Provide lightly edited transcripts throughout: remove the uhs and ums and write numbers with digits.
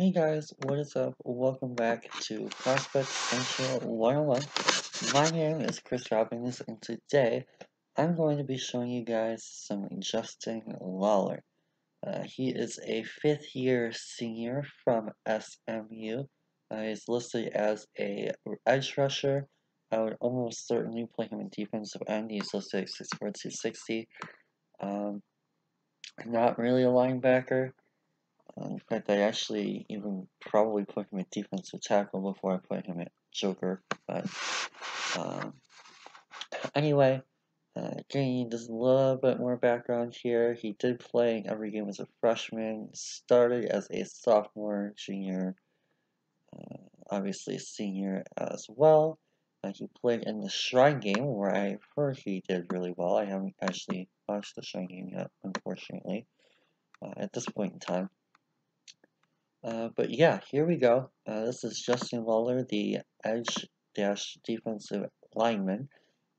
Hey guys, what is up? Welcome back to Prospects Intro 101. My name is Chris Robbins, and today I'm going to be showing you guys some Justin Lawler. He is a fifth-year senior from SMU. He's listed as a edge rusher. I would almost certainly play him in defensive end. He's listed at 6'4", 260. Not really a linebacker. In fact, I actually even probably put him at defensive tackle before I put him at joker. But um, anyway, getting just a little bit more background here. He did play in every game as a freshman. Started as a sophomore, junior, obviously senior as well. He played in the Shrine game, where I heard he did really well. I haven't actually watched the Shrine game yet, unfortunately, at this point in time. But yeah, here we go. This is Justin Lawler, the edge defensive lineman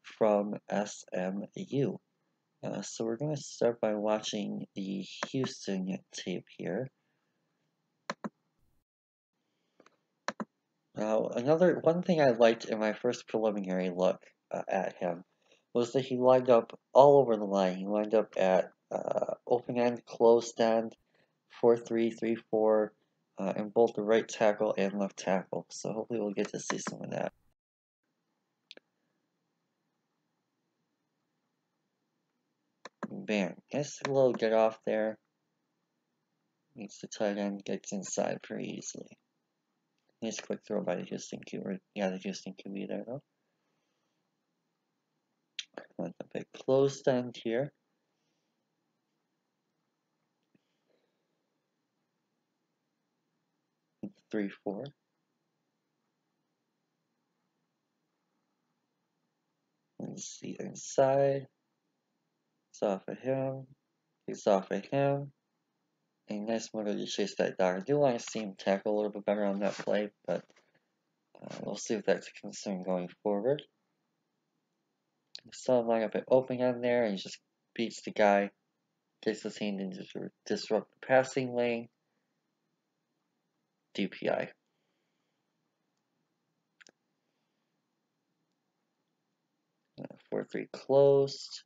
from SMU. So we're going to start by watching the Houston tape here. Now, one thing I liked in my first preliminary look at him was that he lined up all over the line. He lined up at open end, closed end, 4-3, 3-4. In both the right tackle and left tackle, so hopefully we'll get to see some of that. Bam. Nice little get off there. Meets the tight end, gets inside pretty easily. Nice quick throw by the Houston QB. Yeah, the Houston QB there though. Like a big closed end here. It's 3-4. Let's see inside. It's off of him. He's off of him. A nice motor to chase that dog. I do want to see him tackle a little bit better on that play, but we'll see if that's a concern going forward. Saw him line up an open end there, and he just beats the guy. Takes his hand and disrupt the passing lane. DPI. 4-3 closed.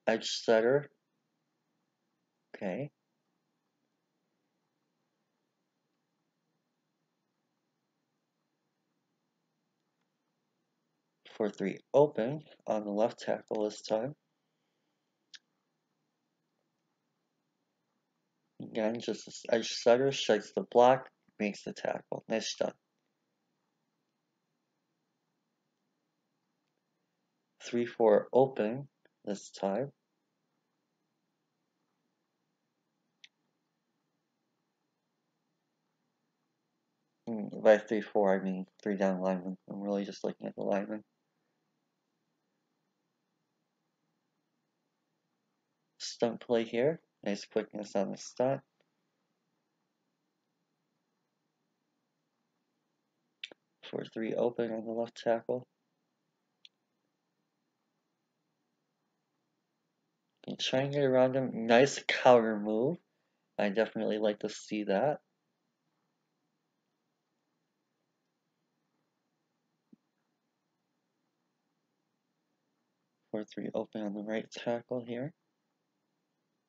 Edge setter. Okay. 4-3 open on the left tackle this time. Again, just this edge setter strikes the block, makes the tackle. Nice done. 3-4 open this time. By 3-4, I mean 3 down linemen. I'm really just looking at the linemen. Stunt play here. Nice quickness on the stunt. 4-3 open on the left tackle. And try and get around him. Nice counter move. I definitely like to see that. Four three open on the right tackle here.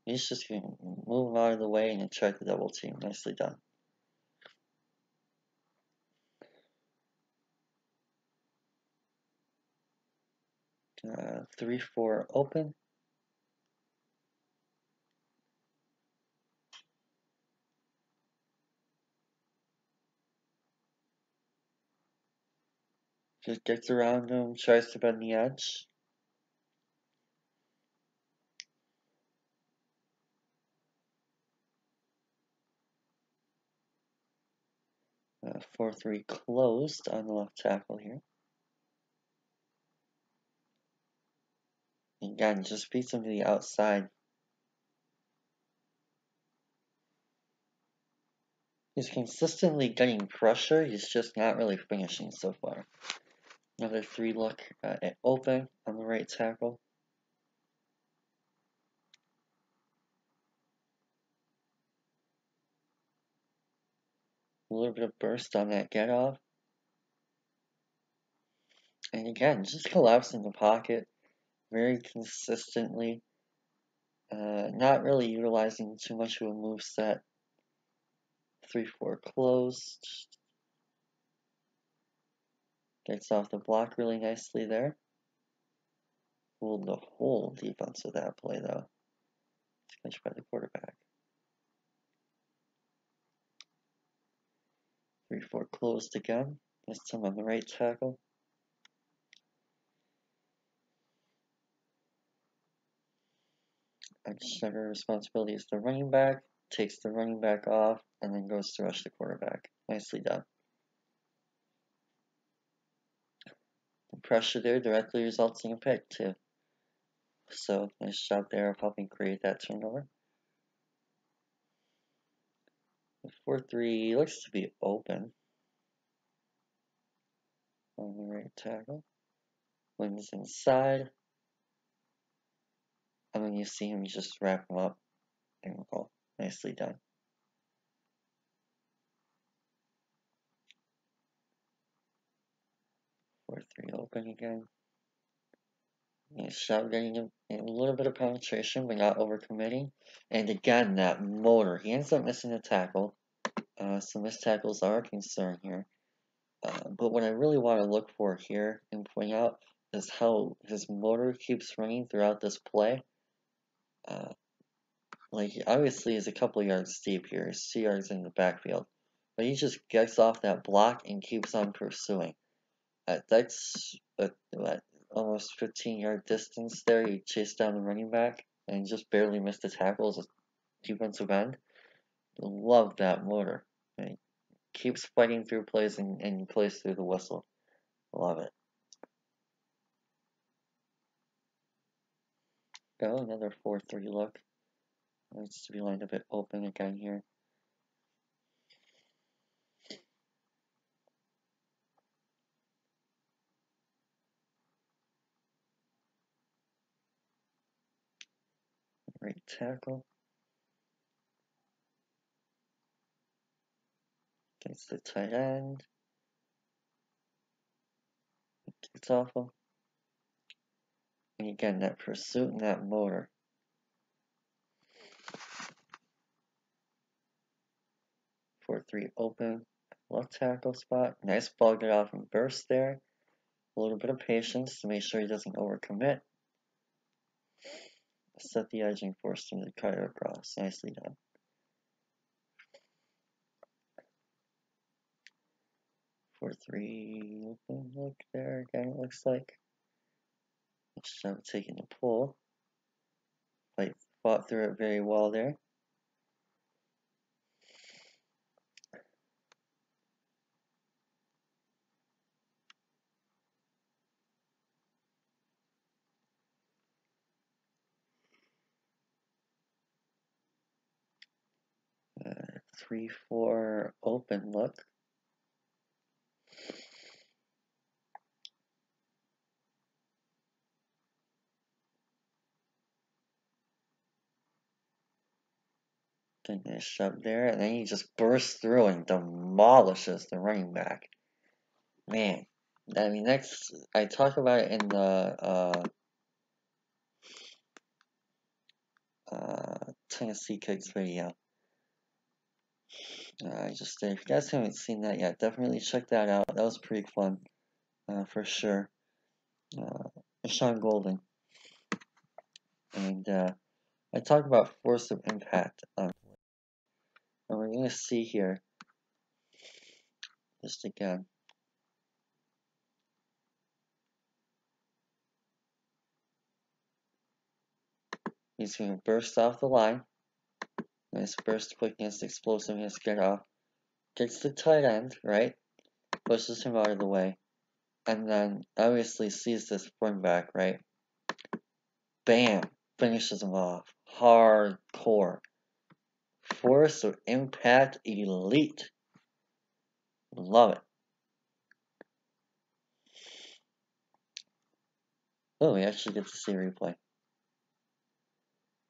He's just going to move out of the way and try the double team. Nicely done. Uh, 3-4 open. Just gets around him, tries to bend the edge. Uh, 4-3 closed on the left tackle here. Again, just beats him to the outside. He's consistently getting pressure, he's just not really finishing so far. Another 3 look at open on the right tackle. A little bit of burst on that get off. And again, just collapsing the pocket very consistently. Not really utilizing too much of a move set. 3-4 closed. Gets off the block really nicely there. Fooled the whole defense of that play though. Finished by the quarterback. 3-4 closed again. This time on the right tackle. Center responsibility is the running back. Takes the running back off and then goes to rush the quarterback. Nicely done. The pressure there directly results in a pick too. So nice job there of helping create that turnover. The 4-3 looks to be open on the right tackle. Wins inside. And then you see him just wrap him up and go. Nicely done. 4-3 open again. Nice shot, getting a little bit of penetration, but not overcommitting. And again, that motor. He ends up missing a tackle. So missed tackles are a concern here. But what I really want to look for here and point out is how his motor keeps running throughout this play. Like, obviously, he's a couple yards steep here. He's 2 yards in the backfield. But he just gets off that block and keeps on pursuing. That's almost 15-yard distance there. He chased down the running back and just barely missed the tackle as a defensive end. Love that motor. Right? Keeps fighting through plays and plays through the whistle. Love it. Go, another 4-3 look. Needs to be lined a bit open again here. Right tackle. Gets the tight end. It's awful. And again, that pursuit and that motor. 4-3 open. Left tackle spot. Nice ball get off and burst there. A little bit of patience to make sure he doesn't overcommit. Set the edge and forced him to cut it across. Nicely done. 4-3 open look there again, it looks like. Nice job taking the pull. Fought through it very well there. Uh, 3-4 open look. Nice shove there, and then he just bursts through and demolishes the running back. Man, I mean, I talk about it in the Tennessee Kicks video. If you guys haven't seen that yet, definitely check that out. That was pretty fun, for sure. Sean Golden. And I talk about force of impact. And we're going to see here, just again. He's going to burst off the line. Nice burst, quickness, explosiveness, get off. Gets the tight end, right? Pushes him out of the way. And then obviously sees this running back, right? Bam! Finishes him off. Hardcore. Force of impact elite. Love it. Oh, we actually get to see a replay.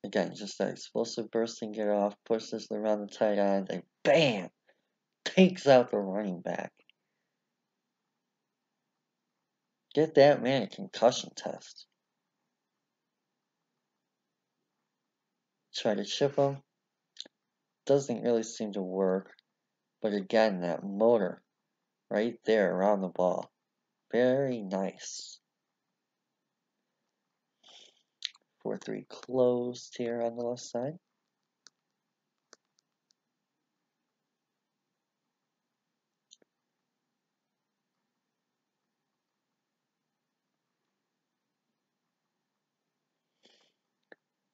Again, just that explosive bursting get off, pushes around the tight end, and BAM! takes out the running back. Get that man a concussion test. Try to chip him. Doesn't really seem to work. But again, that motor right there around the ball. Very nice. 4-3 closed here on the left side.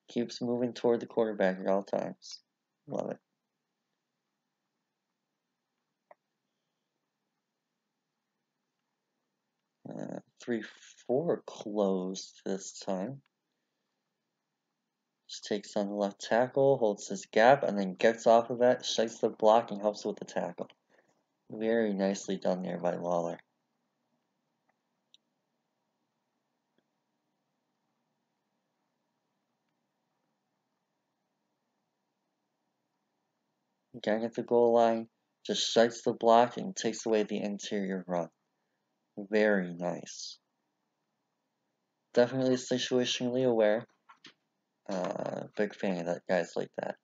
Keeps moving toward the quarterback at all times. Love it. 3-4 closed this time. Just takes on the left tackle, holds his gap, and then gets off of that, strikes the block, and helps with the tackle. Very nicely done there by Lawler. Getting at the goal line, just strikes the block and takes away the interior run. Very nice. Definitely situationally aware. Big fan of that, guys like that.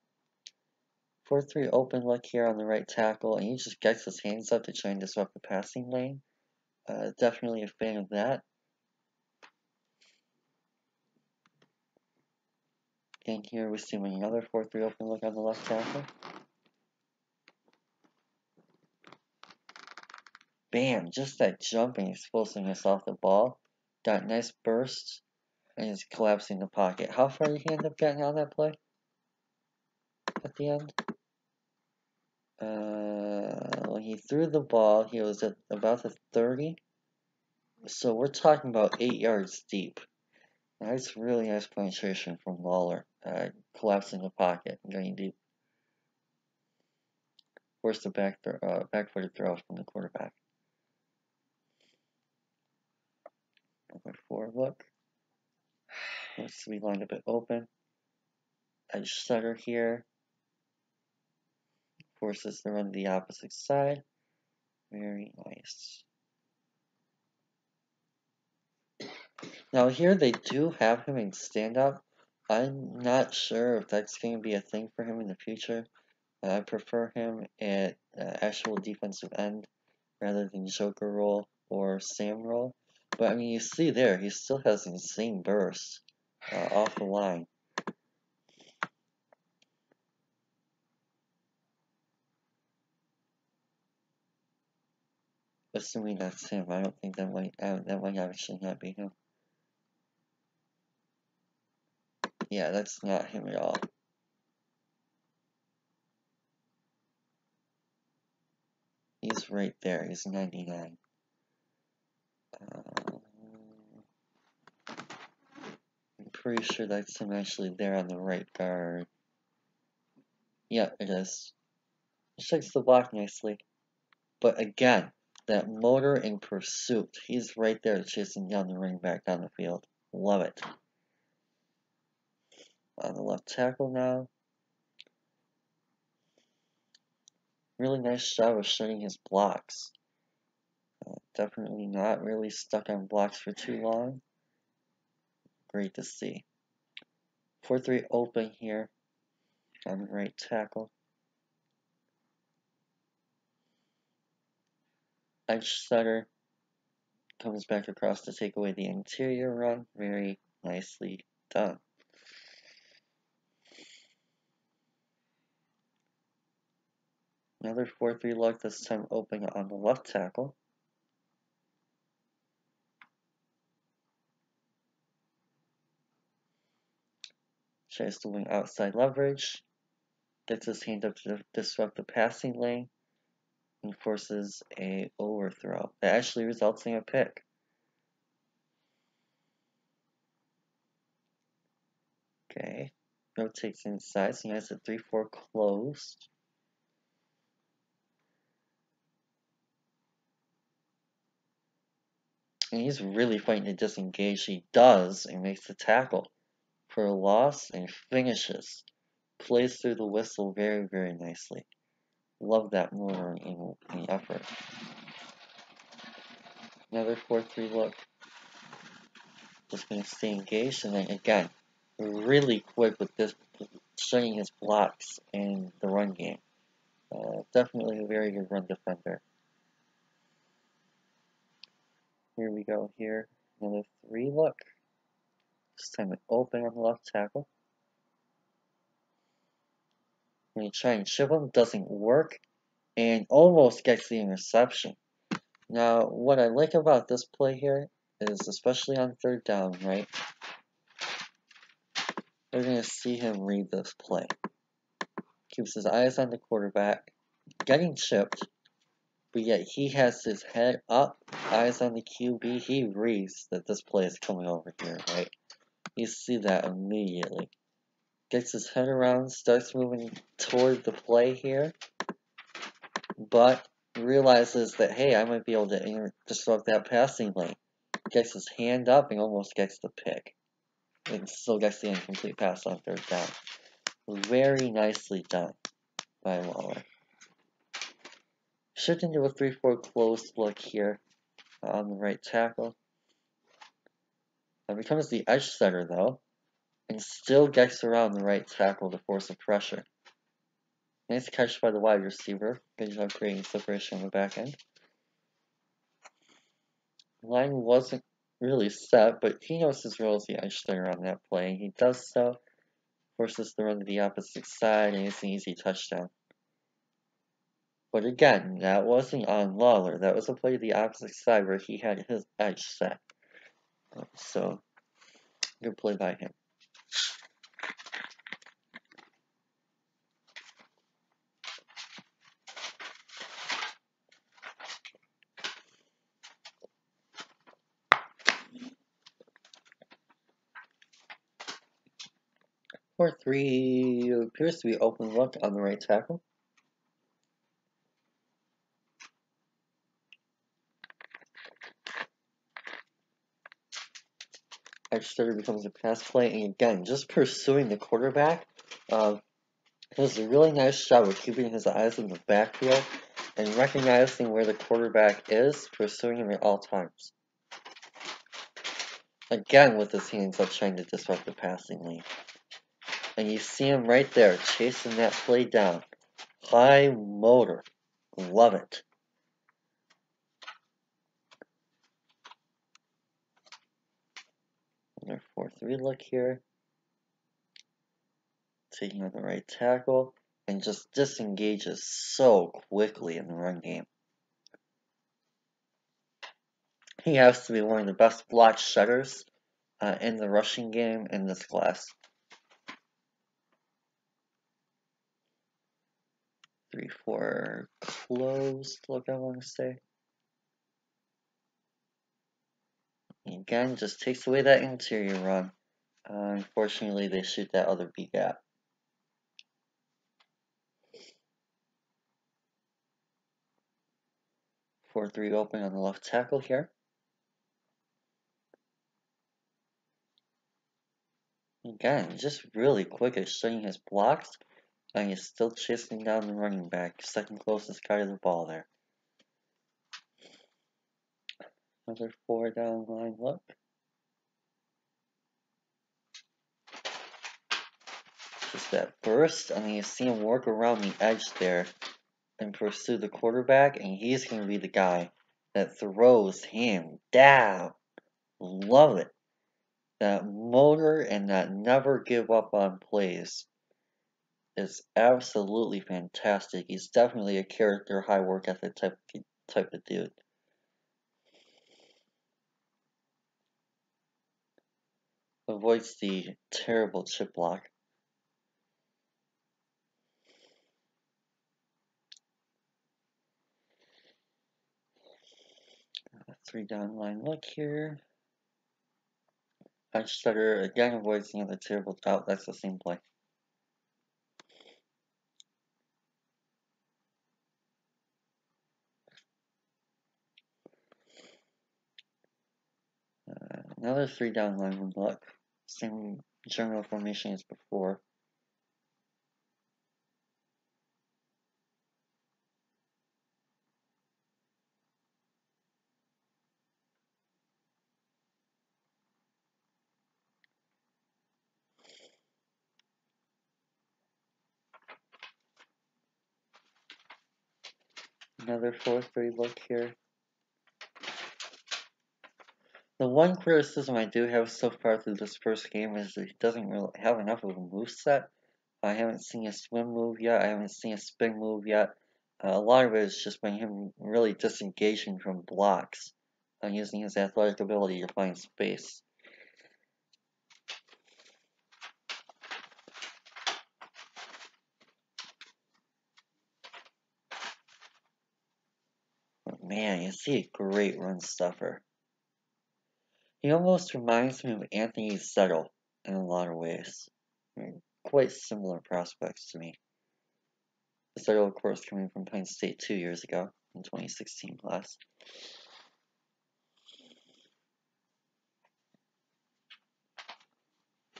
4-3 open look here on the right tackle, and he just gets his hands up to try and disrupt the passing lane. Definitely a fan of that. And here we see another 4-3 open look on the left tackle. Bam! Just that jumping explosiveness off the ball. Got nice bursts, and is collapsing the pocket. How far did he end up getting on that play? At the end? When he threw the ball, he was at about the 30. So we're talking about 8 yards deep. Nice, really nice penetration from Lawler. Collapsing the pocket, going deep. Forced the back-footed throw from the quarterback. Number 4 look. Looks to be lined a bit open. Edge setter here. Forces the run to the opposite side. Very nice. Now here they do have him in stand-up. I'm not sure if that's going to be a thing for him in the future. I prefer him at actual defensive end rather than Joker role or Sam role. But I mean, you see there, he still has insane bursts off the line. Assuming that's him, I don't think that might actually not be him. Yeah, that's not him at all. He's right there. He's 99. I'm pretty sure that's him actually there on the right guard. Yeah, it is. He strikes the block nicely. But again, that motor in pursuit. He's right there chasing down the running back down the field. Love it. On the left tackle now. Really nice job of shutting his blocks. Definitely not really stuck on blocks for too long. Great to see. 4-3 open here on the right tackle. Edge setter comes back across to take away the interior run. Very nicely done. Another 4-3 look, this time open on the left tackle. Tries to win outside leverage. Gets his hand up to disrupt the passing lane. And forces a overthrow. That actually results in a pick. Okay. Rotates inside, so he has a 3-4 closed. And he's really fighting to disengage. He does, and makes the tackle for a loss and finishes. Plays through the whistle very, very nicely. Love that motor in the effort. Another 4-3 look. Just going to stay engaged, and then again, really quick with this, showing his blocks in the run game. Definitely a very good run defender. Here we go here. Another 3 look. This time it open on the left tackle. When you try and chip him, doesn't work, and almost gets the interception. Now, what I like about this play here is, especially on 3rd down, right? We're going to see him read this play. Keeps his eyes on the quarterback, getting chipped, but yet he has his head up, eyes on the QB. He reads that this play is coming over here, right? You see that immediately. Gets his head around, starts moving toward the play here, but realizes that, hey, I might be able to disrupt that passing lane. Gets his hand up and almost gets the pick. And still gets the incomplete pass on 3rd down. Very nicely done by Lawler. Shifting to a 3-4 close look here on the right tackle. Now becomes the edge setter though, and still gets around the right tackle to force a pressure. Nice catch by the wide receiver. Good job creating separation on the back end. Line wasn't really set, but he knows his role as the edge setter on that play, and he does so. Forces the run to the opposite side, and it's an easy touchdown. But again, that wasn't on Lawler. That was a play to the opposite side where he had his edge set. So, good play by him. For 3, appears to be open look on the right tackle. Edge setter becomes a pass play, and again, just pursuing the quarterback. He does a really nice job of keeping his eyes in the backfield and recognizing where the quarterback is, pursuing him at all times. Again, with his hands up, trying to disrupt the passing lane. And you see him right there, chasing that play down. High motor. Love it. Another 4-3 look here. Taking on the right tackle. And just disengages so quickly in the run game. He has to be one of the best block shutters in the rushing game in this class. 3-4 closed look, I want to say. Again, just takes away that interior run. Unfortunately, they shoot that other B gap. 4-3 open on the left tackle here. Again, just really quick at shutting his blocks, and he's still chasing down the running back, second closest guy to the ball there. Another 4 down line look. Just that burst, and then you see him work around the edge there and pursue the quarterback, and he's going to be the guy that throws him down. Love it. That motor and that never give up on plays is absolutely fantastic. He's definitely a character, high work ethic type of dude. Avoids the terrible chip block. Three down line look here. Edge setter again avoids the other terrible. Oh, that's the same play. Another 3 down line look. Same general formation as before. Another 4-3 look here. The one criticism I do have so far through this first game is that he doesn't really have enough of a moveset. I haven't seen a swim move yet. I haven't seen a spin move yet. A lot of it has just been him really disengaging from blocks and using his athletic ability to find space. But man, is he a great run stuffer. He almost reminds me of Anthony Settle in a lot of ways. I mean, quite similar prospects to me. Settle, of course, coming from Penn State 2 years ago in 2016 class.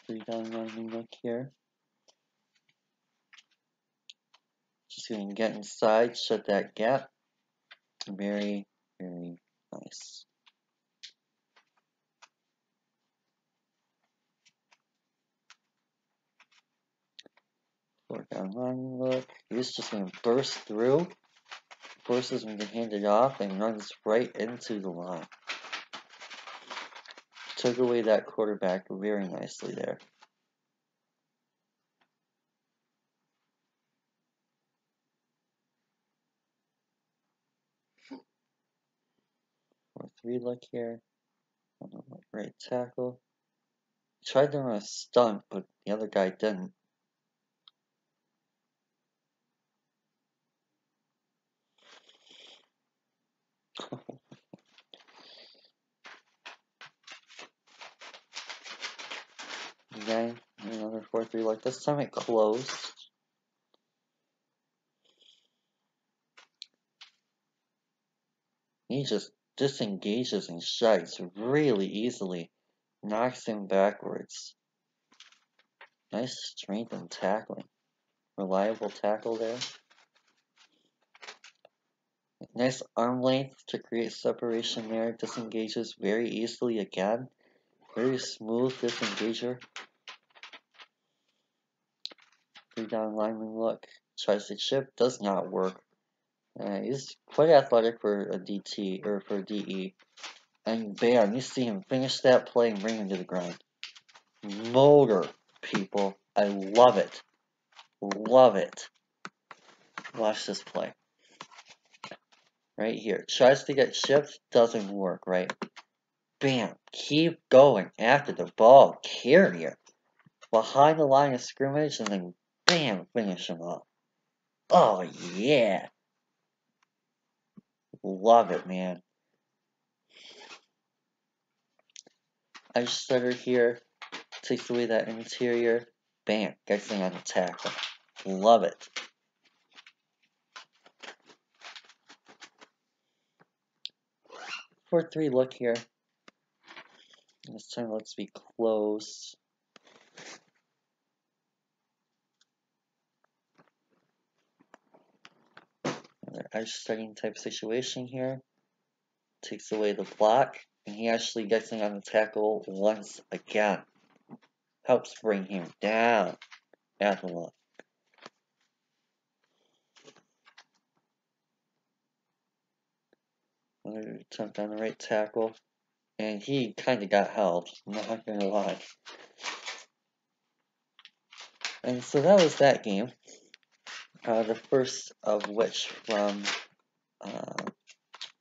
Three down running look here. Just going to get inside, shut that gap. Very, very nice. Four down running look. He's just going to burst through, forces him to hand it off, and runs right into the line. Took away that quarterback very nicely there. Or three look here. Right tackle. Tried to run a stunt, but the other guy didn't. Again, another 4-3 look. This time it closed. He just disengages and sheds really easily. Knocks him backwards. Nice strength and tackling. Reliable tackle there. Nice arm length to create separation there. Disengages very easily again. Very smooth disengager. Three down lineman look. Tries to chip. Does not work. He's quite athletic for a DT or for a DE. And bam, you see him finish that play and bring him to the ground. Motor, people. I love it. Love it. Watch this play. Right here. Tries to get chipped. Doesn't work, right? Bam. Keep going after the ball carrier. Behind the line of scrimmage and then bam, finish him up. Oh, yeah. Love it, man. Ice stutter here. Takes away that interior. Bam. Gets thing on the tackle. Love it. For 3 look here. This time let's be close. Another ice studying type situation here. Takes away the block. And he actually gets him on the tackle once again. Helps bring him down at the line. Another attempt on the right tackle. And he kind of got held, not gonna lie. And so that was that game. The first of which from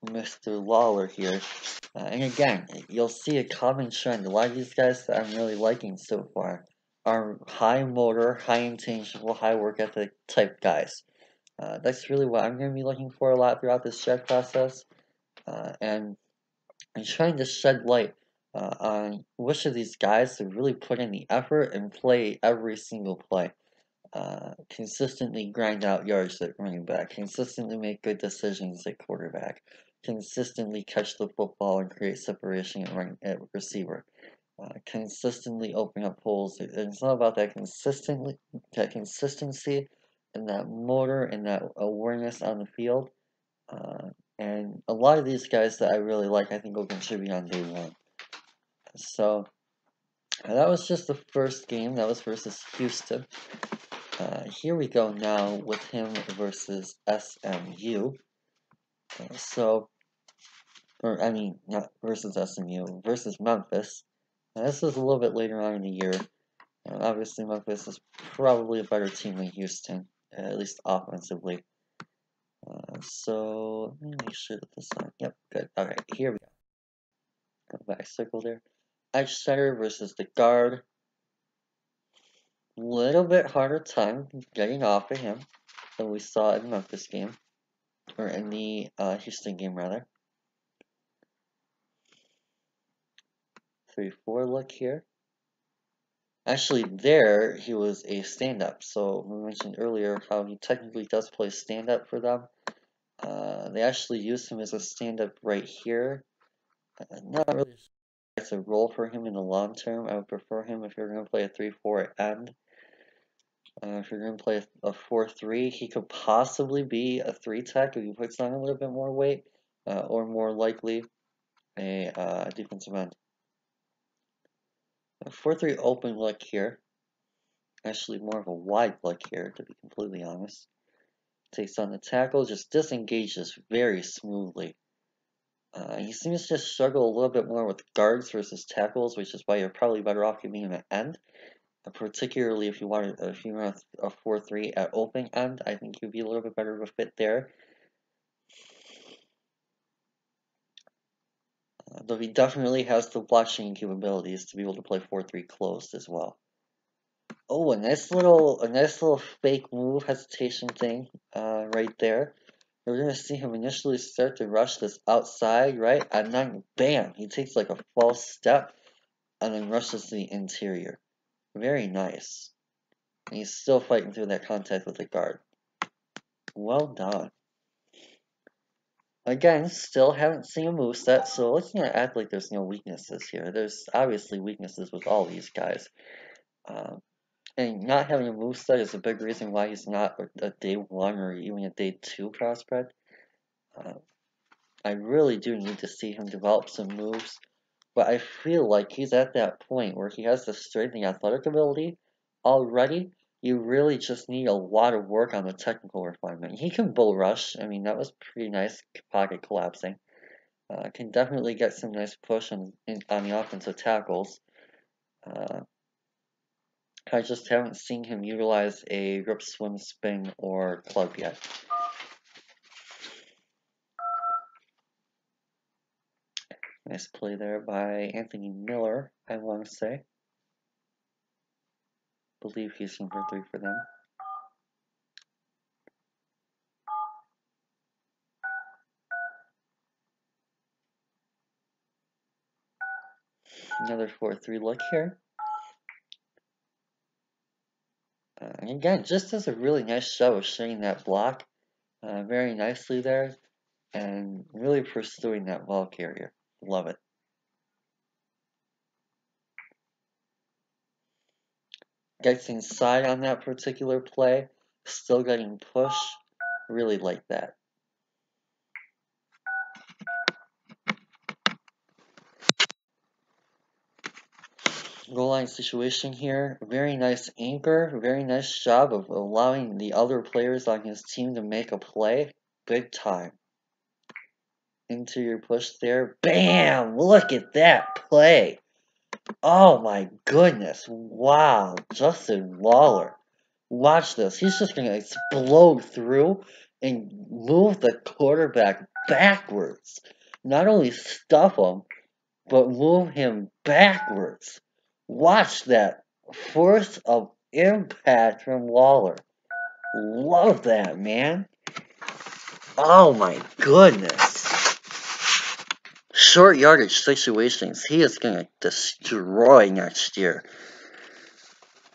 Mr. Lawler here. And again, you'll see a common trend. A lot of these guys that I'm really liking so far are high motor, high intangible, high work ethic type guys. That's really what I'm going to be looking for a lot throughout this shed process. And I'm trying to shed light on which of these guys to really put in the effort and play every single play. Consistently grind out yards at running back, consistently make good decisions at quarterback, consistently catch the football and create separation at receiver, consistently open up holes. It's not about that consistency and that motor and that awareness on the field. And a lot of these guys that I really like, I think will contribute on day one. So that was just the first game. That was versus Houston. Here we go now with him versus SMU. Not versus SMU, versus Memphis. This was a little bit later on in the year. Obviously, Memphis is probably a better team than Houston, at least offensively. So, let me make sure that this on. Yep, good. Alright, here we go. Go back, circle there. Edge setter versus the guard. Little bit harder time getting off of him than we saw in the Memphis game. Or in the Houston game, rather. 3-4 look here. Actually, there, he was a stand-up. So, we mentioned earlier how he technically does play stand-up for them. They actually used him as a stand-up right here. Not really sure it's a role for him in the long term. I would prefer him if you're going to play a 3-4 at end. If you're going to play a 4-3, he could possibly be a 3-tech if he puts on a little bit more weight, or more likely a defensive end. A 4-3 open look here. Actually, more of a wide look here, to be completely honest. Takes on the tackle, just disengages very smoothly. He seems to struggle a little bit more with guards versus tackles, which is why you're probably better off giving him an end. Particularly if you want a 4-3 at open end, I think he'd be a little bit better of a fit there. Though he definitely has the blockchain capabilities to be able to play 4-3 closed as well. Oh, a nice little fake move hesitation thing, right there. We're gonna see him initially start to rush this outside, right? And then bam, he takes like a false step and then rushes to the interior. Very nice. And he's still fighting through that contact with the guard. Well done. Again, still haven't seen a moveset, so let's not act like there's no weaknesses here. There's obviously weaknesses with all these guys. And not having a moveset is a big reason why he's not a day 1 or even a day 2 prospect. I really do need to see him develop some moves, but I feel like he's at that point where he has the strength and athletic ability already. You really just need a lot of work on the technical refinement. He can bull rush. I mean, that was pretty nice, pocket collapsing. Can definitely get some nice push on the offensive tackles. I just haven't seen him utilize a rip, swim, spin, or club yet. Nice play there by Anthony Miller, I want to say. Believe he's number 3 for them. Another 4-3 look here. And again, just does a really nice job of showing that block very nicely there, and really pursuing that ball carrier. Love it. Gets inside on that particular play, still getting push. Really like that. Goal line situation here. Very nice anchor. Very nice job of allowing the other players on his team to make a play. Big time. Interior push there. Bam! Look at that play. Oh my goodness. Wow. Justin Lawler. Watch this. He's just going to explode through and move the quarterback backwards. Not only stuff him, but move him backwards. Watch that force of impact from Lawler. Love that, man. Oh my goodness. Short yardage situations, he is going to destroy next year.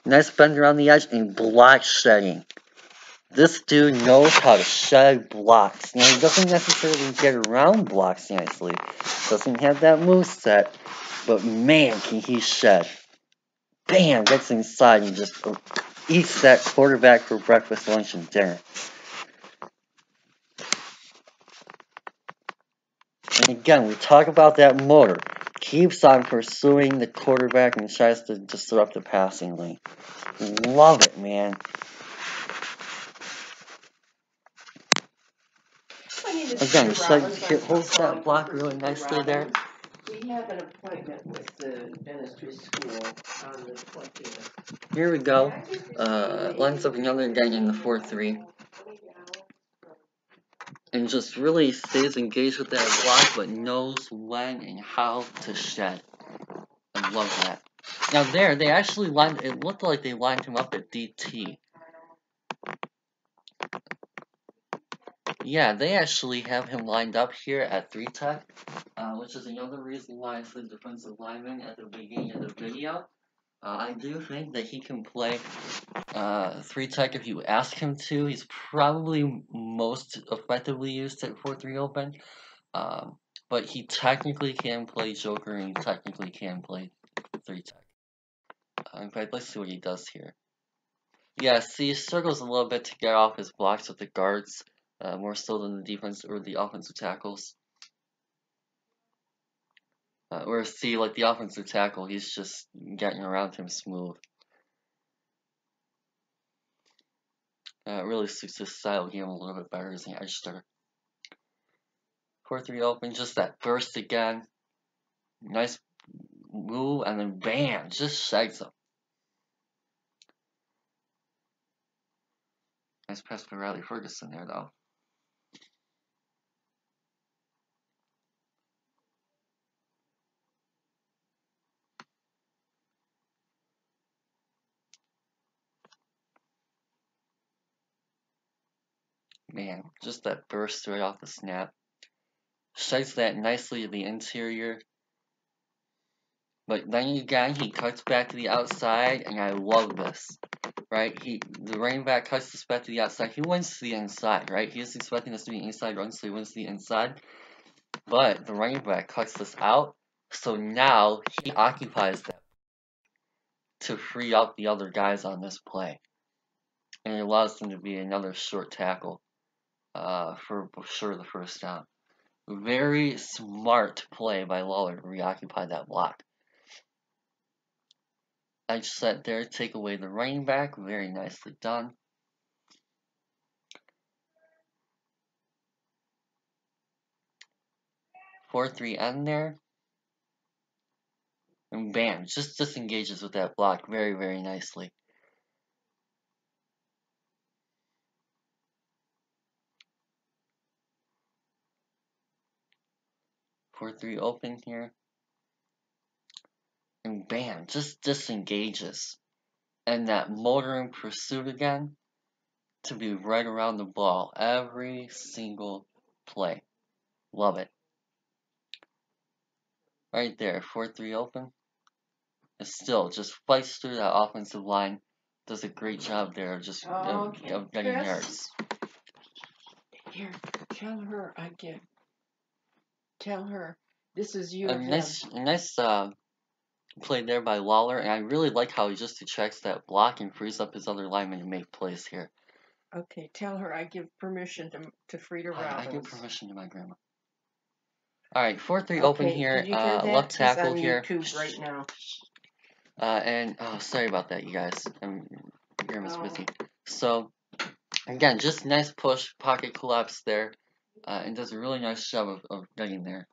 Nice bend around the edge and block shedding. This dude knows how to shed blocks. Now, he doesn't necessarily get around blocks nicely. Doesn't have that moveset. But man, can he shed. Bam! Gets inside and just eats that quarterback for breakfast, lunch, and dinner. And again, we talk about that motor. Keeps on pursuing the quarterback and tries to disrupt the passing lane. Love it, man. Again, holds that block really nicely there. We have an appointment with the dentistry school on the 20th. Here we go. Lines up another gang in the 4-3. And just really stays engaged with that block, but knows when and how to shed. I love that. Now there, they actually lined, it looked like they lined him up at DT. Yeah, they actually have him lined up here at 3-tech, which is another reason why I said defensive lineman at the beginning of the video. I do think that he can play 3-tech if you ask him to. He's probably most effectively used at 4-3 open, but he technically can play Joker and he technically can play 3-tech. In fact, let's see what he does here. Yeah, see, he struggles a little bit to get off his blocks with the guards, more so than the defense or the offensive tackles. Whereas, see, like the offensive tackle, he's just getting around him smooth. Really suits his style game a little bit better as an edge starter. 4-3 open, just that burst again. Nice move, and then bam, just shags him. Nice pass for Riley Ferguson there, though. Man, just that burst right off the snap. Shags that nicely to the interior. But then again, he cuts back to the outside, and I love this. Right? The running back cuts this back to the outside. He wins to the inside, right? He is expecting this to be an inside run, so he wins to the inside. But the running back cuts this out, so now he occupies that to free up the other guys on this play. And it allows them to be another short tackle for sure the first down. Very smart play by Lawler to reoccupy that block. I just sat there, take away the running back. Very nicely done. Four 3 end there. And bam, just disengages with that block very, very nicely. Four 3 open here. And bam, just disengages. And that motoring pursuit again to be right around the ball every single play. Love it. Right there, 4 3 open. And still just fights through that offensive line. Does a great job there of just of getting yards. Here, tell her Tell her this is you. A nice play there by Lawler, and I really like how he just ejects that block and frees up his other linemen to make plays here. Okay, tell her I give permission to Frida Robbins. I give permission to my grandma. Alright, 4-3 open here. Left tackle here. YouTube right now. And sorry about that, you guys. Grandma's busy. So again, just nice push, pocket collapse there, and does a really nice job of getting there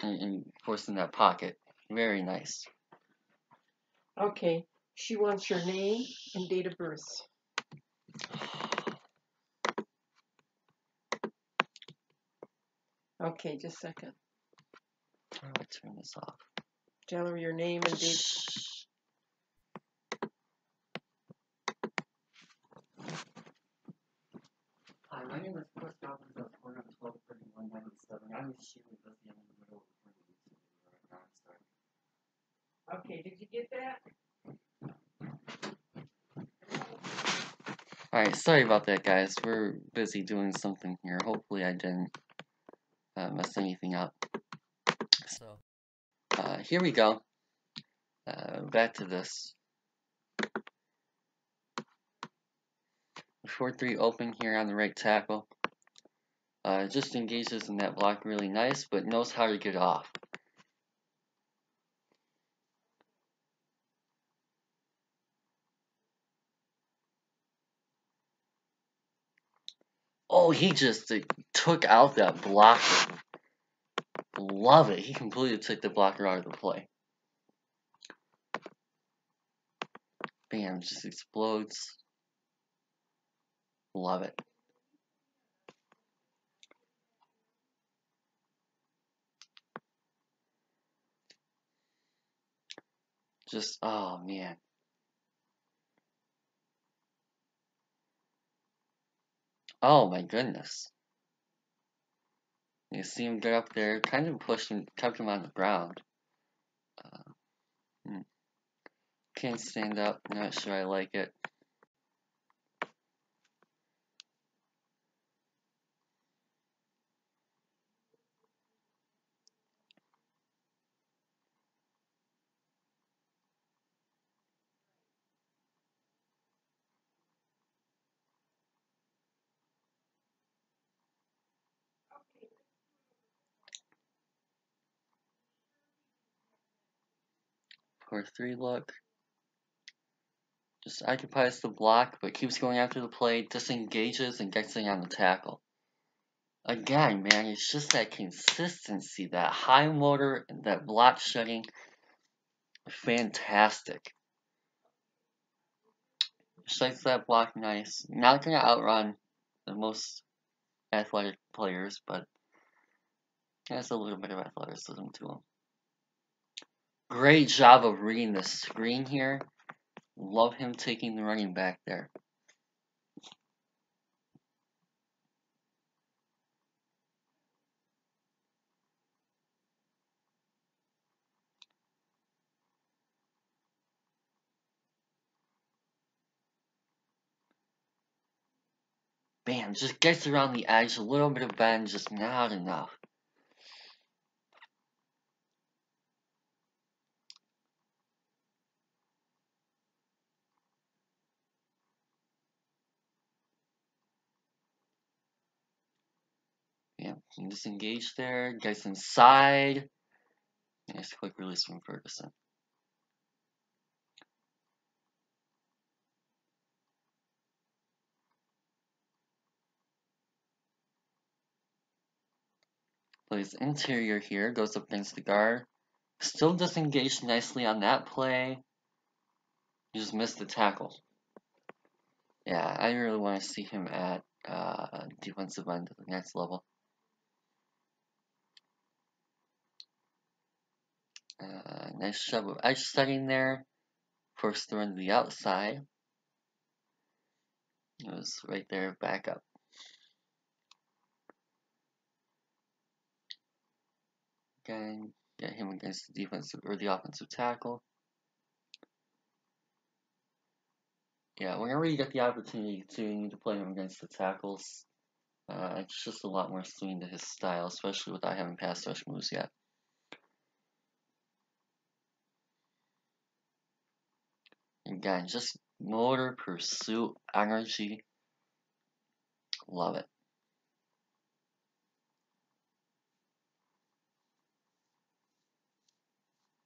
and forcing that pocket. Very nice. Okay, she wants your name and date of birth. Okay, just a second. How do I turn this off? Tell her your name and date. Hi, my name is Chris Robbins of 412-3197. I'm extremely busy. I'm in the middle of recording a YouTube video right now. I'm sorry. Okay, did you get that? Alright, sorry about that, guys. We're busy doing something here. Hopefully I didn't mess anything up. So, here we go. Back to this. 4-3 open here on the right tackle. Just engages in that block really nice, but knows how to get off. Oh, Oh, he just took out that blocker. Love it. He completely took the blocker out of the play. Bam, just explodes. Love it. Just, oh man. Oh my goodness. You see him get up there, kind of pushed him, kept him on the ground. Can't stand up, not sure I like it. For 3 look. Just occupies the block, but keeps going after the play, disengages, and gets in on the tackle. Again, man, it's just that consistency, that high motor, that block shedding. Fantastic. Strikes that block nice. Not going to outrun the most athletic players, but has a little bit of athleticism to him. Great job of reading the screen here. Love him taking the running back there. Bam, just gets around the edge, a little bit of bend, just not enough. Yeah, disengage there, gets inside. Nice quick release from Ferguson. Plays interior here, goes up against the guard. Still disengaged nicely on that play. You just missed the tackle. Yeah, I really want to see him at defensive end at the next level. Nice job of edge setting there. First throw into the outside. It was right there, back up. Again, get him against the defensive or the offensive tackle. Yeah, whenever you get the opportunity to, you need to play him against the tackles. It's just a lot more swing to his style, especially without having pass rush moves yet. Again, just motor, pursuit, energy. Love it.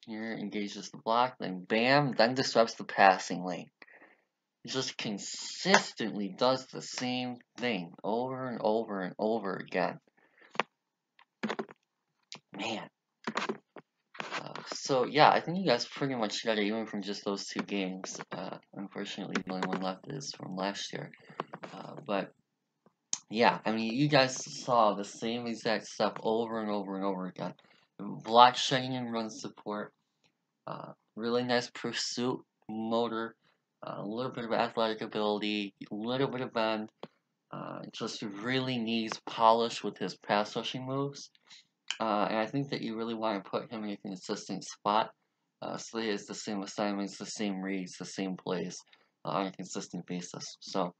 Here, engages the block, then bam, then disrupts the passing lane. He just consistently does the same thing over and over and over again. Man. So yeah, I think you guys pretty much got it even from just those 2 games. Unfortunately, the only one left is from last year. But yeah, I mean, you guys saw the same exact stuff over and over and over again. Block shedding and run support. Really nice pursuit, motor, a little bit of athletic ability, a little bit of bend. Just really needs polish with his pass rushing moves. And I think that you really want to put him in a consistent spot. So he has the same assignments, the same reads, the same plays on a consistent basis. So,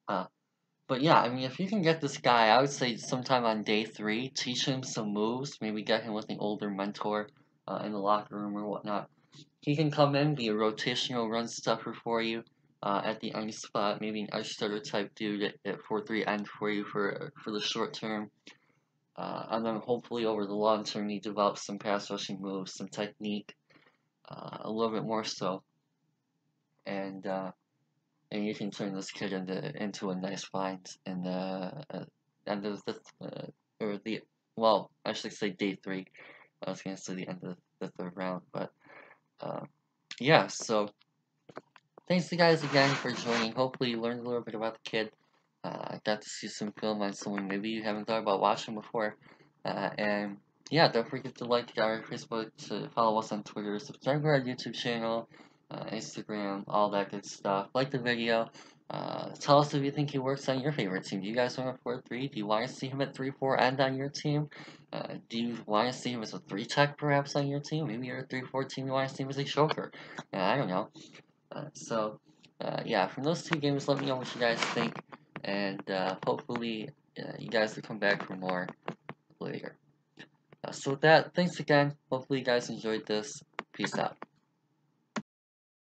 but yeah, I mean, if you can get this guy, I would say sometime on day 3, teach him some moves, maybe get him with an older mentor in the locker room or whatnot. He can come in, be a rotational run stuffer for you at the end spot, maybe an edge starter type dude at 4-3 end for you for the short term. And then hopefully over the long term, he develops some pass rushing moves, some technique, a little bit more so. And and you can turn this kid into a nice find in the end of the or the well, I should say day 3. I was gonna say the end of the 3rd round, but yeah. So thanks you guys again for joining. Hopefully you learned a little bit about the kid. I got to see some film on someone maybe you haven't thought about watching before. And yeah, don't forget to like our Facebook, to follow us on Twitter, subscribe to our YouTube channel, Instagram, all that good stuff. Like the video. Tell us if you think he works on your favorite team. Do you guys want a 4-3? Do you want to see him at 3-4 and on your team? Do you want to see him as a 3-tech perhaps on your team? Maybe you're a 3-4 team, you want to see him as a choker. I don't know. Yeah, from those 2 games, let me know what you guys think, and hopefully you guys will come back for more later. So with that, thanks again. Hopefully you guys enjoyed this. Peace out.